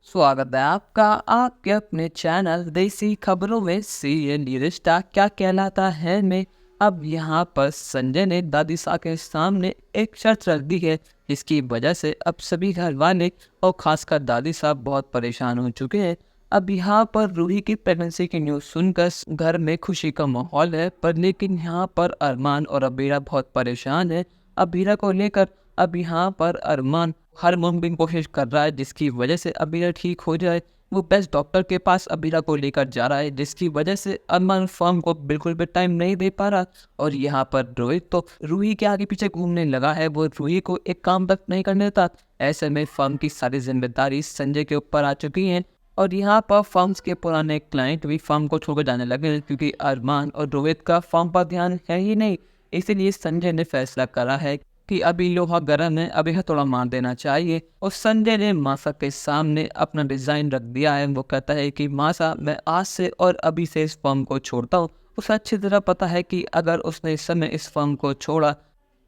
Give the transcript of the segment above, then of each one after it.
स्वागत है आपका आपके अपने चैनल देसी खबरों में। सीएनडी रिश्ता क्या कहलाता है में अब यहाँ पर संजय ने दादी सा के सामने एक शर्त रख दी है, जिसकी वजह से अब सभी घर वाले और खासकर दादी साहब बहुत परेशान हो चुके हैं। अब यहाँ पर रूही की प्रेगनेंसी की न्यूज़ सुनकर घर में खुशी का माहौल है, पर लेकिन यहाँ पर अरमान और अबीरा बहुत परेशान है। अबीरा को लेकर अब यहाँ पर अरमान हर मुमकिन कोशिश कर रहा है जिसकी वजह से अबीरा ठीक हो जाए। वो बेस्ट डॉक्टर के पास अबीरा को लेकर जा रहा है, जिसकी वजह से अरमान फर्म को बिल्कुल भी टाइम नहीं दे पा रहा। और यहाँ पर रोहित तो रूही के आगे पीछे घूमने लगा है, वो रूही को एक काम तक नहीं करने देता। ऐसे में फर्म की सारी जिम्मेदारी संजय के ऊपर आ चुकी है। और यहाँ पर फर्म्स के पुराने क्लाइंट भी फर्म को छोड़कर जाने लगे हैं, क्योंकि अरमान और रोहित का फर्म पर ध्यान है ही नहीं। इसीलिए संजय ने फैसला करा है कि अभी लोहा गर्म है, अभी हथौड़ा मार देना चाहिए। और संजय ने मासा के सामने अपना डिज़ाइन रख दिया है। वो कहता है कि मासा, मैं आज से और अभी से इस फर्म को छोड़ता हूँ। उसे अच्छी तरह पता है कि अगर उसने इस समय इस फर्म को छोड़ा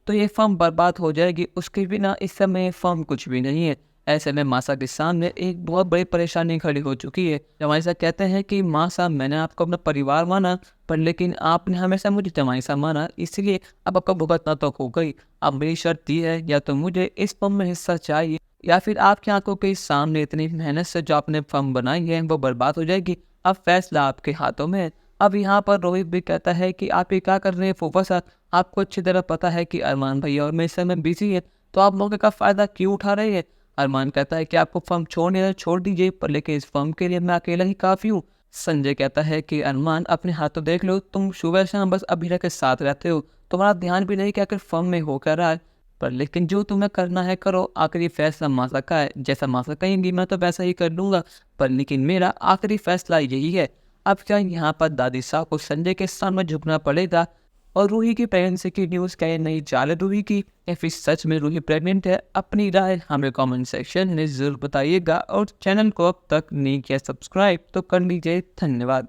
तो ये फर्म बर्बाद हो जाएगी। उसके बिना इस समय ये फर्म कुछ भी नहीं है। ऐसे में मासा के सामने एक बहुत बड़ी परेशानी खड़ी हो चुकी है। जमाई साहब कहते हैं कि मासा, मैंने आपको अपना परिवार माना, पर लेकिन आपने हमेशा मुझे जमाई साहब माना, इसलिए अब आपका भुगतना तो हो गई। अब मेरी शर्त ये है, या तो मुझे इस फर्म में हिस्सा चाहिए, या फिर आपकी आंखों के सामने इतनी मेहनत से जो आपने फर्म बनाई है वो बर्बाद हो जाएगी। अब फैसला आपके हाथों में है। अब यहाँ पर रोहित भी कहता है कि आप ये क्या कर रहे हैं फूफा साहब, आपको अच्छी तरह पता है कि अरमान भैया और मैं इस समय बिजी है, तो आप मौके का फ़ायदा क्यों उठा रहे हैं। अरमान कहता है कि आपको फर्म छोड़ने है छोड़ दीजिए, पर लेकिन इस फर्म के लिए मैं अकेला ही काफ़ी हूँ। संजय कहता है कि अरमान, अपने हाथों देख लो, तुम सुबह शाम बस अभीरा के साथ रहते हो, तुम्हारा ध्यान भी नहीं कि आखिर फर्म में हो क्या रहा है। पर लेकिन जो तुम्हें करना है करो, आखिरी फैसला मासा का है, जैसा मासा कहेंगी मैं तो वैसा ही कर लूँगा। पर लेकिन मेरा आखिरी फैसला यही है। अब क्या यहाँ पर दादी साहब को संजय के सामने झुकना पड़ेगा। और रूही की प्रेगनेंसी की न्यूज़ क्या ये नई चाल है रूही की, या फिर सच में रूही प्रेग्नेंट है? अपनी राय हमें कमेंट सेक्शन में ज़रूर बताइएगा। और चैनल को अब तक नहीं किया सब्सक्राइब तो कर लीजिए। धन्यवाद।